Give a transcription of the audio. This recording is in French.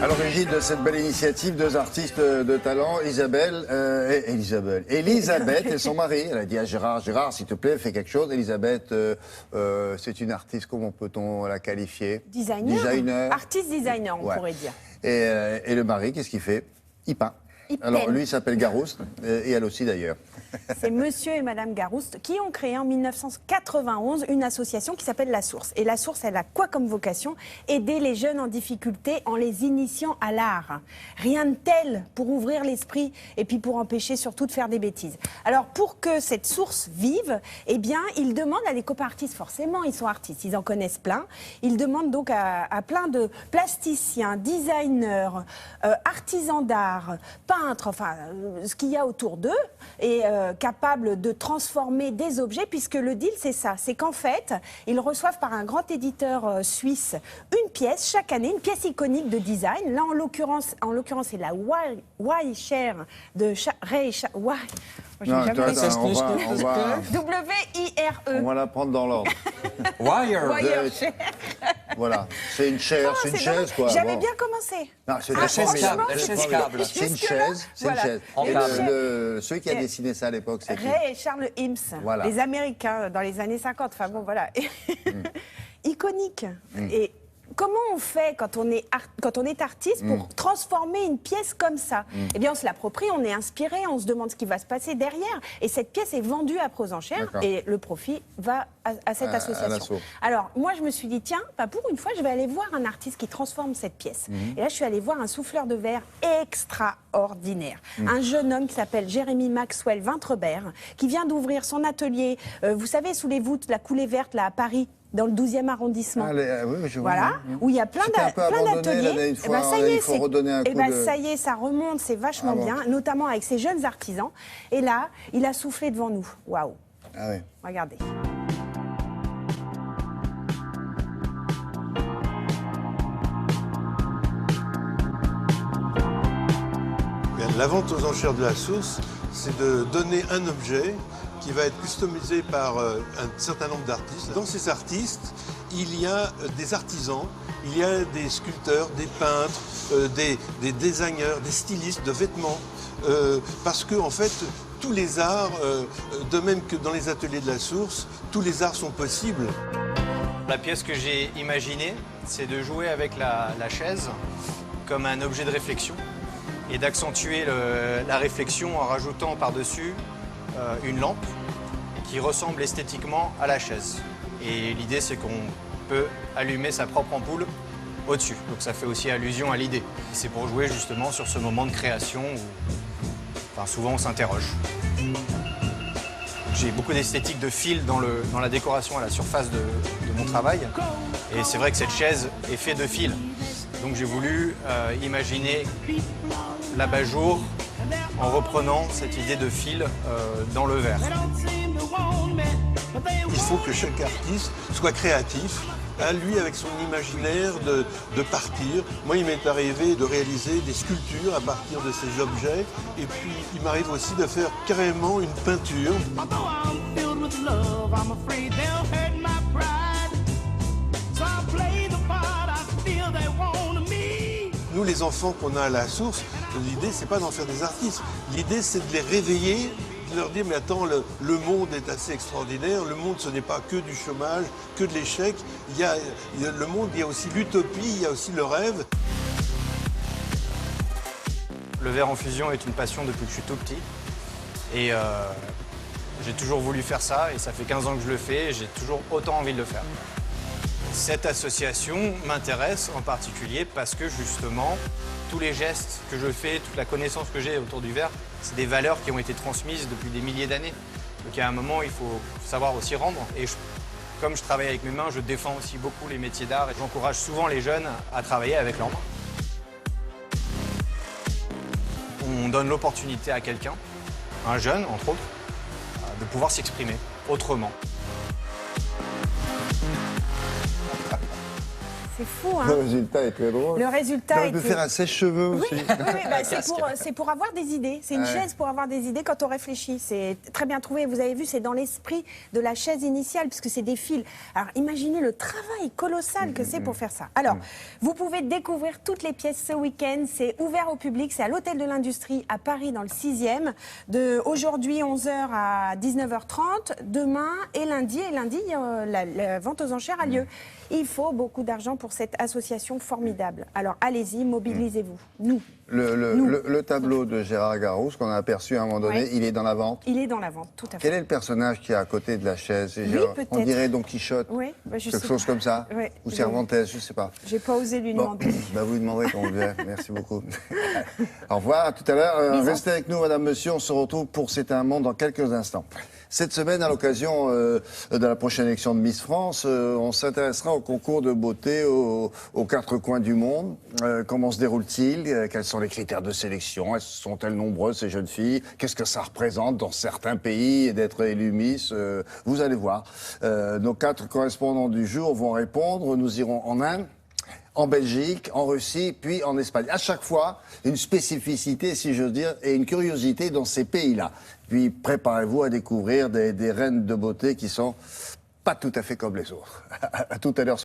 À l'origine de cette belle initiative, deux artistes de talent, Elisabeth et son mari. Elle a dit à Gérard, s'il te plaît, fais quelque chose. Elisabeth, c'est une artiste, comment peut-on la qualifier? Designer. Artiste designer, on pourrait dire. Et le mari, qu'est-ce qu'il fait? Il peint. Alors lui, il s'appelle Garouste, et elle aussi d'ailleurs. C'est monsieur et madame Garouste qui ont créé en 1991 une association qui s'appelle La Source. Et La Source, elle a quoi comme vocation? Aider les jeunes en difficulté en les initiant à l'art. Rien de tel pour ouvrir l'esprit et puis pour empêcher surtout de faire des bêtises. Alors pour que cette source vive, eh bien, ils demandent à des copains artistes, forcément, ils sont artistes, ils en connaissent plein. Ils demandent donc à plein de plasticiens, designers, artisans d'art, peintres, enfin, ce qu'il y a autour d'eux, et capables de transformer des objets, puisque le deal, c'est ça. C'est qu'en fait, ils reçoivent par un grand éditeur suisse une pièce chaque année, une pièce iconique de design. Là, en l'occurrence, c'est la Y-Share de Ray. W-I-R-E. On va la prendre dans l'ordre. Wire. Voilà, c'est une chaire, c'est une chaise quoi. J'avais bien commencé. C'est la chaise câble. C'est une chaise, c'est une chaise. Et celui qui a dessiné ça à l'époque, c'est qui? Ray et Charles Eames, les Américains dans les années 50. Enfin bon, voilà. Iconique. Et comment on fait quand on est artiste pour transformer une pièce comme ça? Eh bien, on se l'approprie, on est inspiré, on se demande ce qui va se passer derrière. Et cette pièce est vendue à aux enchères et le profit va à cette association. Alors, moi, je me suis dit, tiens, pour une fois, je vais aller voir un artiste qui transforme cette pièce. Et là, je suis allée voir un souffleur de verre extraordinaire. Un jeune homme qui s'appelle Jérémy Maxwell Vintrebert, qui vient d'ouvrir son atelier, vous savez, sous les voûtes, la coulée verte, là, à Paris, dans le 12e arrondissement. Voilà, où il y a plein d'ateliers. Ça y est, ça remonte, c'est vachement bien, notamment avec ces jeunes artisans. Et là, il a soufflé devant nous. Waouh. Regardez. La vente aux enchères de La Source, c'est de donner un objet qui va être customisé par un certain nombre d'artistes. Dans ces artistes, il y a des artisans, il y a des sculpteurs, des peintres, des designers, des stylistes de vêtements. Parce que, en fait, tous les arts, de même que dans les ateliers de La Source, tous les arts sont possibles. La pièce que j'ai imaginée, c'est de jouer avec la chaise comme un objet de réflexion et d'accentuer la réflexion en rajoutant par-dessus une lampe qui ressemble esthétiquement à la chaise. Et l'idée, c'est qu'on peut allumer sa propre ampoule au-dessus. Donc ça fait aussi allusion à l'idée. C'est pour jouer justement sur ce moment de création où souvent on s'interroge. J'ai beaucoup d'esthétique de fil dans la décoration à la surface de mon travail. Et c'est vrai que cette chaise est faite de fil. Donc j'ai voulu imaginer l'abat-jour en reprenant cette idée de fil dans le verre. Il faut que chaque artiste soit créatif, lui avec son imaginaire de partir. Moi, il m'est arrivé de réaliser des sculptures à partir de ces objets, et puis il m'arrive aussi de faire carrément une peinture. Nous, les enfants qu'on a à La Source, l'idée, c'est pas d'en faire des artistes. L'idée, c'est de les réveiller, de leur dire, mais attends, le monde est assez extraordinaire. Le monde, ce n'est pas que du chômage, que de l'échec. Le monde, il y a aussi l'utopie, il y a aussi le rêve. Le verre en fusion est une passion depuis que je suis tout petit. Et j'ai toujours voulu faire ça, et ça fait 15 ans que je le fais, et j'ai toujours autant envie de le faire. Cette association m'intéresse en particulier parce que justement, tous les gestes que je fais, toute la connaissance que j'ai autour du verre, c'est des valeurs qui ont été transmises depuis des milliers d'années. Donc à un moment, il faut savoir aussi rendre. Et comme je travaille avec mes mains, je défends aussi beaucoup les métiers d'art et j'encourage souvent les jeunes à travailler avec leurs mains. On donne l'opportunité à quelqu'un, un jeune entre autres, de pouvoir s'exprimer autrement. C'est fou, hein. Le résultat est très drôle. Le résultat On peut faire un sèche-cheveux aussi. Oui, c'est pour avoir des idées. C'est une chaise pour avoir des idées quand on réfléchit. C'est très bien trouvé. Vous avez vu, c'est dans l'esprit de la chaise initiale, puisque c'est des fils. Alors, imaginez le travail colossal que c'est pour faire ça. Alors, vous pouvez découvrir toutes les pièces ce week-end. C'est ouvert au public. C'est à l'Hôtel de l'Industrie à Paris, dans le 6e. Aujourd'hui, 11h à 19h30. Demain et lundi. Et lundi, la vente aux enchères a lieu. Il faut beaucoup d'argent pour cette association formidable. Alors, allez-y, mobilisez-vous. Nous. Le tableau de Gérard Garouste qu'on a aperçu à un moment donné, il est dans la vente. Il est dans la vente, tout à fait. Quel est le personnage qui est à côté de la chaise? On dirait Don Quichotte, quelque chose comme ça, ou Cervantes, je ne sais pas. J'ai pas osé lui demander. Vous lui demanderez quand vous verrez. Merci beaucoup. Au revoir, à tout à l'heure. Restez avec nous, madame, monsieur. On se retrouve pour C'est un monde dans quelques instants. Cette semaine, à l'occasion de la prochaine élection de Miss France, on s'intéressera au concours de beauté aux quatre coins du monde. Comment se déroule-t-il? Quels sont les critères de sélection? Sont-elles nombreuses, ces jeunes filles? Qu'est-ce que ça représente dans certains pays d'être élu Miss? Vous allez voir. Nos 4 correspondants du jour vont répondre. Nous irons en Inde, en Belgique, en Russie, puis en Espagne. À chaque fois, une spécificité, si j'ose dire, et une curiosité dans ces pays-là. Puis préparez-vous à découvrir des reines de beauté qui sont pas tout à fait comme les autres. À tout à l'heure.